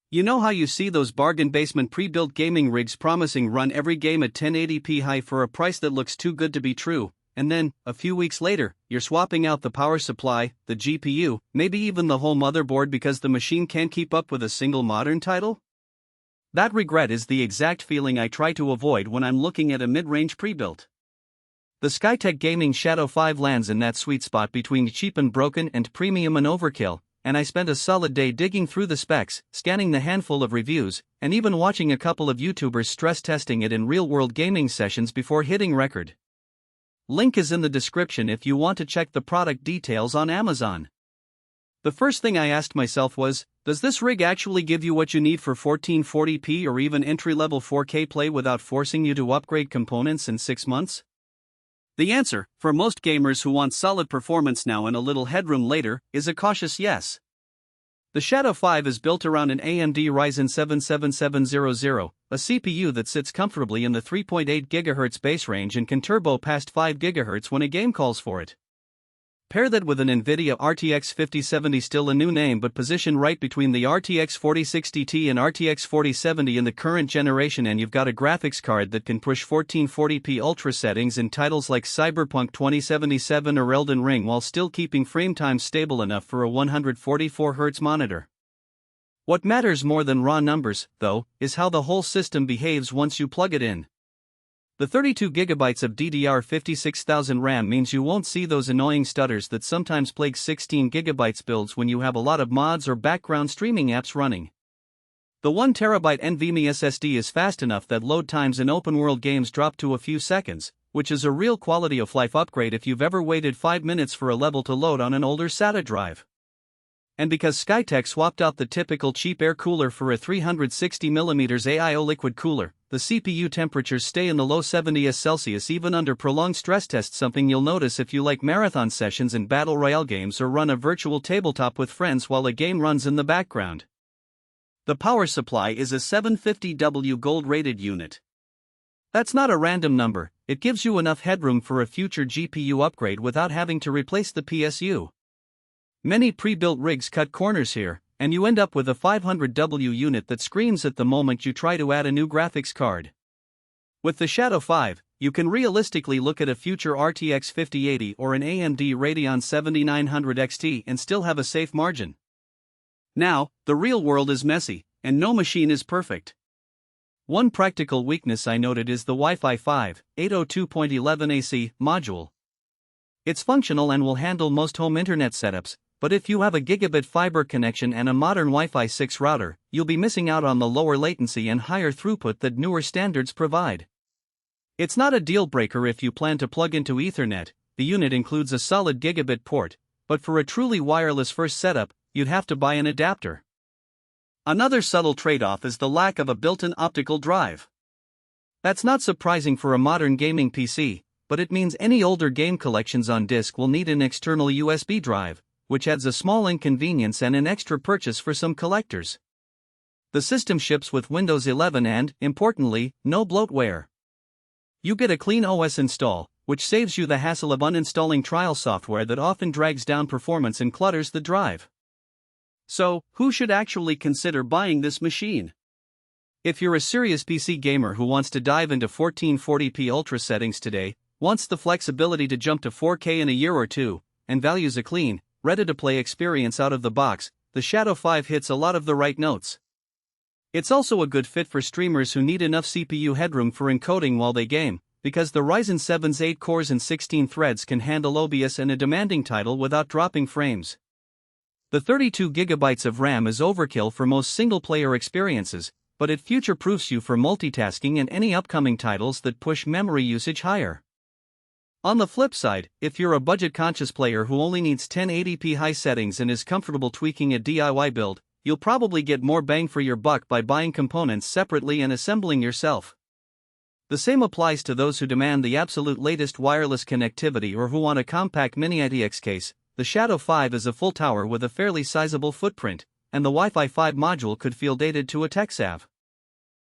You know how you see those bargain basement pre-built gaming rigs promising run every game at 1080p high for a price that looks too good to be true, and then, a few weeks later, you're swapping out the power supply, the GPU, maybe even the whole motherboard because the machine can't keep up with a single modern title? That regret is the exact feeling I try to avoid when I'm looking at a mid-range pre-built. The Skytech Gaming Shadow 5 lands in that sweet spot between cheap and broken and premium and overkill, and I spent a solid day digging through the specs, scanning the handful of reviews, and even watching a couple of YouTubers stress testing it in real-world gaming sessions before hitting record. Link is in the description if you want to check the product details on Amazon. The first thing I asked myself was, does this rig actually give you what you need for 1440p or even entry-level 4K play without forcing you to upgrade components in 6 months? The answer, for most gamers who want solid performance now and a little headroom later, is a cautious yes. The Shadow 5 is built around an AMD Ryzen 7 7700, a CPU that sits comfortably in the 3.8 GHz base range and can turbo past 5 GHz when a game calls for it. Pair that with an NVIDIA RTX 5070, still a new name but positioned right between the RTX 4060 Ti and RTX 4070 in the current generation, and you've got a graphics card that can push 1440p ultra settings in titles like Cyberpunk 2077 or Elden Ring while still keeping frame time stable enough for a 144Hz monitor. What matters more than raw numbers, though, is how the whole system behaves once you plug it in. The 32GB of DDR5 6000 RAM means you won't see those annoying stutters that sometimes plague 16GB builds when you have a lot of mods or background streaming apps running. The 1TB NVMe SSD is fast enough that load times in open-world games drop to a few seconds, which is a real quality-of-life upgrade if you've ever waited 5 minutes for a level to load on an older SATA drive. And because Skytech swapped out the typical cheap air cooler for a 360mm AIO liquid cooler, the CPU temperatures stay in the low 70s Celsius even under prolonged stress tests, something you'll notice if you like marathon sessions in battle royale games or run a virtual tabletop with friends while a game runs in the background. The power supply is a 750W gold-rated unit. That's not a random number, it gives you enough headroom for a future GPU upgrade without having to replace the PSU. Many pre-built rigs cut corners here, and you end up with a 500W unit that screams at the moment you try to add a new graphics card. With the Shadow 5, you can realistically look at a future RTX 5080 or an AMD Radeon 7900 XT and still have a safe margin. Now, the real world is messy, and no machine is perfect. One practical weakness I noted is the Wi-Fi 5, 802.11ac module. It's functional and will handle most home internet setups, but if you have a gigabit fiber connection and a modern Wi-Fi 6 router, you'll be missing out on the lower latency and higher throughput that newer standards provide. It's not a deal breaker if you plan to plug into Ethernet. The unit includes a solid gigabit port, but for a truly wireless first setup, you'd have to buy an adapter. Another subtle trade-off is the lack of a built-in optical drive. That's not surprising for a modern gaming PC, but it means any older game collections on disk will need an external USB drive, which adds a small inconvenience and an extra purchase for some collectors. The system ships with Windows 11 and, importantly, no bloatware. You get a clean OS install, which saves you the hassle of uninstalling trial software that often drags down performance and clutters the drive. So, who should actually consider buying this machine? If you're a serious PC gamer who wants to dive into 1440p ultra settings today, wants the flexibility to jump to 4K in a year or two, and values a clean, ready-to-play experience out of the box, the Shadow 5 hits a lot of the right notes. It's also a good fit for streamers who need enough CPU headroom for encoding while they game, because the Ryzen 7's 8 cores and 16 threads can handle OBS and a demanding title without dropping frames. The 32GB of RAM is overkill for most single-player experiences, but it future-proofs you for multitasking and any upcoming titles that push memory usage higher. On the flip side, if you're a budget-conscious player who only needs 1080p high settings and is comfortable tweaking a DIY build, you'll probably get more bang for your buck by buying components separately and assembling yourself. The same applies to those who demand the absolute latest wireless connectivity or who want a compact mini ITX case. The Shadow 5 is a full tower with a fairly sizable footprint, and the Wi-Fi 5 module could feel dated to a TechSav.